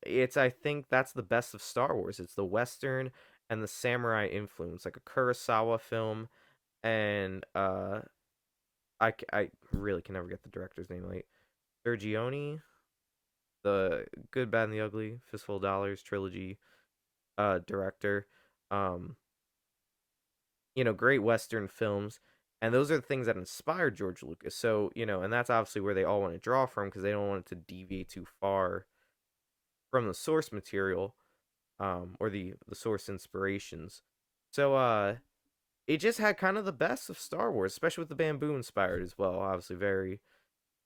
A: It's I think that's the best of Star Wars. It's the Western and the samurai influence, like a Kurosawa film, and I really can never get the director's name right. Sergioni, the Good, Bad, and the Ugly, Fistful of Dollars trilogy director. Um, great Western films. And those are the things that inspired George Lucas. So, and that's obviously where they all want to draw from because they don't want it to deviate too far from the source material, or the source inspirations. So, it just had kind of the best of Star Wars, especially with the bamboo inspired as well. Obviously, very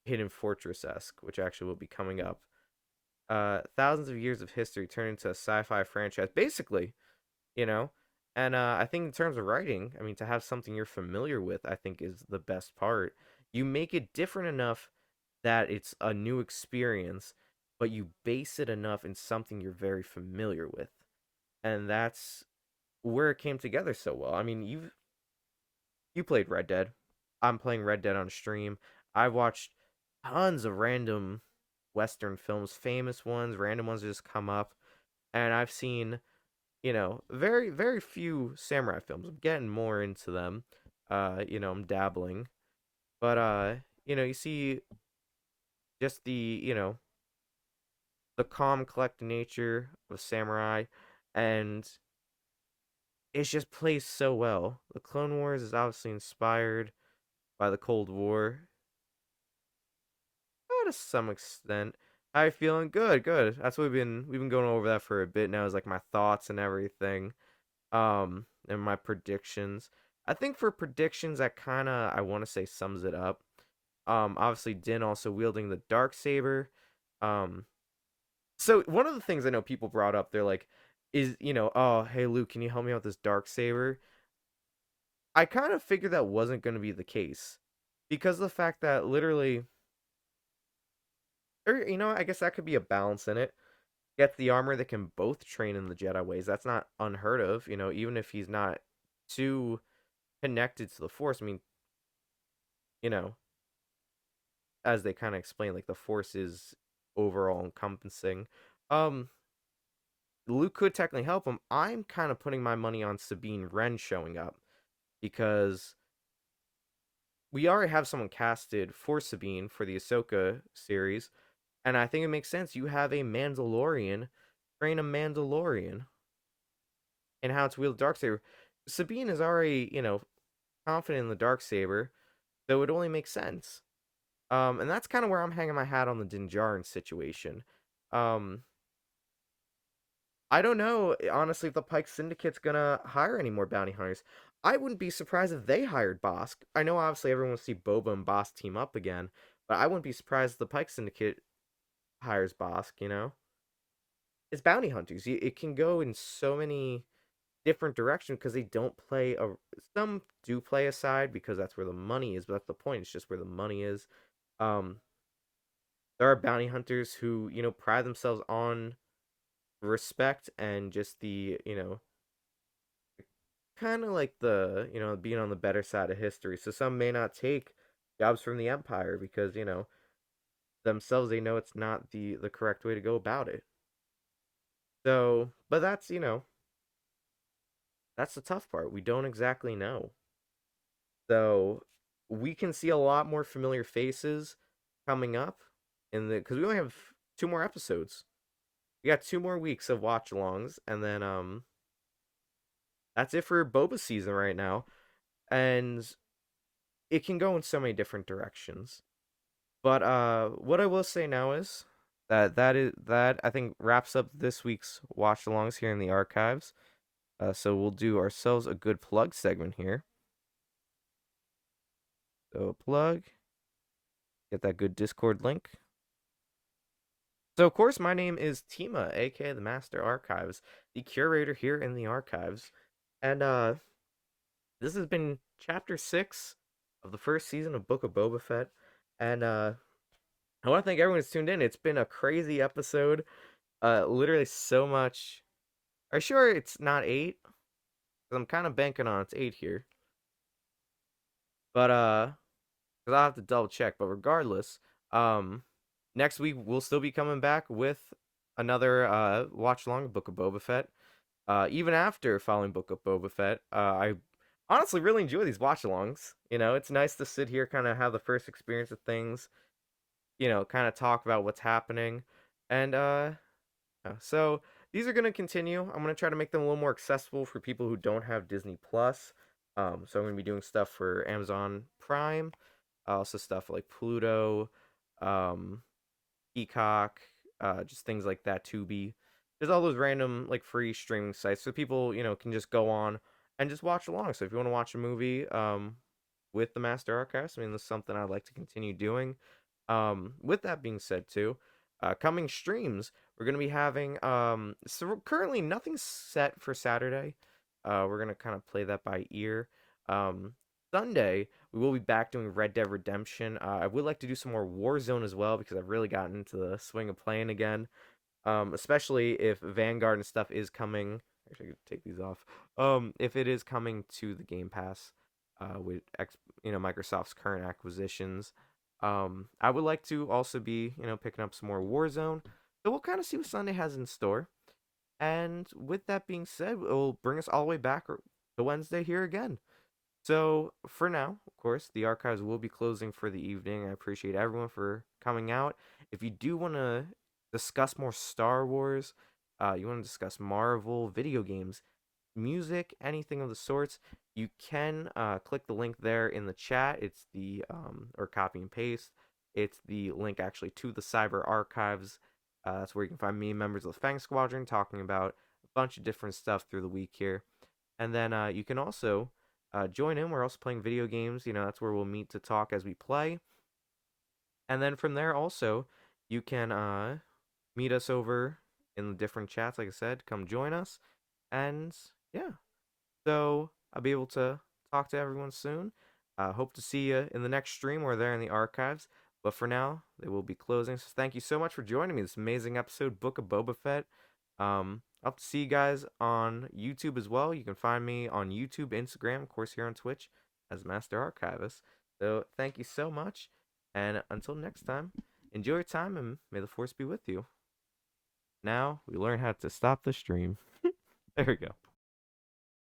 A: Hidden Fortress esque, which actually will be coming up. Thousands of years of history turned into a sci-fi franchise, basically. You know, And I think in terms of writing, I mean, to have something you're familiar with, I think is the best part. You make it different enough that it's a new experience, but you base it enough in something you're very familiar with. And that's where it came together so well. I mean, you played Red Dead. I'm playing Red Dead on stream. I've watched tons of random Western films, famous ones, random ones that just come up, and I've seen, very very few samurai films. I'm getting more into them. I'm dabbling, but you see just the calm, collected nature of samurai, and it just plays so well. The Clone Wars is obviously inspired by the Cold War, to some extent. How you feeling? Good, good. That's what we've been going over that for a bit now. Is like my thoughts and everything, and my predictions. I think for predictions, that kind of I want to say sums it up. Obviously, Din also wielding the dark saber. Um, so one of the things I know people brought up, they're like, is oh hey Luke, can you help me out with this dark saber? I kind of figured that wasn't going to be the case because of the fact that literally, or I guess that could be a balance in it. Get the armor that can both train in the Jedi ways. That's not unheard of, even if he's not too connected to the Force. I mean, you know, as they kind of explain, like the Force is overall encompassing. Um, Luke could technically help him. I'm kind of putting my money on Sabine Wren showing up because we already have someone casted for Sabine for the Ahsoka series, and I think it makes sense. You have a Mandalorian train a Mandalorian and how to wield the darksaber. Sabine is already, confident in the darksaber, so it only makes sense. And that's kind of where I'm hanging my hat on the Din Djarin situation. Um, I don't know, honestly, if the Pike Syndicate's gonna hire any more bounty hunters. I wouldn't be surprised if they hired Bosk. I know, obviously, everyone wants to see Boba and Bosk team up again, but I wouldn't be surprised if the Pike Syndicate hires Bosk. It's bounty hunters. It can go in so many different direction because they don't play a some do play a side because that's where the money is, but that's the point. It's just where the money is. Um, there are bounty hunters who, pride themselves on respect and just the, kind of like the, being on the better side of history. So some may not take jobs from the Empire because, themselves they know it's not the correct way to go about it. So, but that's the tough part. We don't exactly know. So we can see a lot more familiar faces coming up in the because we only have 2 more episodes. We got 2 more weeks of watch-alongs, and then that's it for Boba season right now. And it can go in so many different directions. But what I will say now is that I think wraps up this week's watch-alongs here in the archives. So we'll do ourselves a good plug segment here. So plug, get that good Discord link. So, of course, my name is Tima, aka the Master Archives, the curator here in the archives. And this has been chapter 6 of the first season of Book of Boba Fett. And I want to thank everyone who's tuned in. It's been a crazy episode. Literally so much. Are you sure it's not 8? 'Cause I'm kind of banking on it's 8 here. But because I'll have to double check. But regardless, um, next week we'll still be coming back with another watch along Book of Boba Fett. Even after following Book of Boba Fett, I honestly really enjoy these watch-alongs. It's nice to sit here, kind of have the first experience of things. Kind of talk about what's happening, and yeah, so these are gonna continue. I'm gonna try to make them a little more accessible for people who don't have Disney Plus. So I'm gonna be doing stuff for Amazon Prime, also stuff like Pluto, um, Peacock, just things like that. Tubi, there's all those random like free streaming sites, so people can just go on and just watch along. So if you want to watch a movie, with the Master Archives, I mean, that's something I'd like to continue doing. With that being said, too, coming streams, we're gonna be having so currently nothing's set for Saturday. We're gonna kind of play that by ear. Um, Sunday we will be back doing Red Dead Redemption. I would like to do some more Warzone as well because I've really gotten into the swing of playing again. Especially if Vanguard and stuff is coming. Actually, I could take these off. If it is coming to the Game Pass, with Microsoft's current acquisitions, I would like to also be picking up some more Warzone. So we'll kind of see what Sunday has in store. And with that being said, it will bring us all the way back to Wednesday here again. So for now, of course, the archives will be closing for the evening. I appreciate everyone for coming out. If you do want to discuss more Star Wars, you want to discuss Marvel, video games, music, anything of the sorts, you can click the link there in the chat. It's the or copy and paste. It's the link actually to the Cyber Archives. That's where you can find me, members of the Fang Squadron, talking about a bunch of different stuff through the week here. And then you can also join in. We're also playing video games. That's where we'll meet to talk as we play. And then from there, also, you can meet us over in the different chats. Like I said, come join us. And yeah, so I'll be able to talk to everyone soon. Hope to see you in the next stream or there in the archives. But for now, they will be closing. So thank you so much for joining me this amazing episode, Book of Boba Fett. I'll have to see you guys on YouTube as well. You can find me on YouTube, Instagram, of course, here on Twitch as Master Archivist. So thank you so much. And until next time, enjoy your time and may the force be with you. Now we learn how to stop the stream. There we go.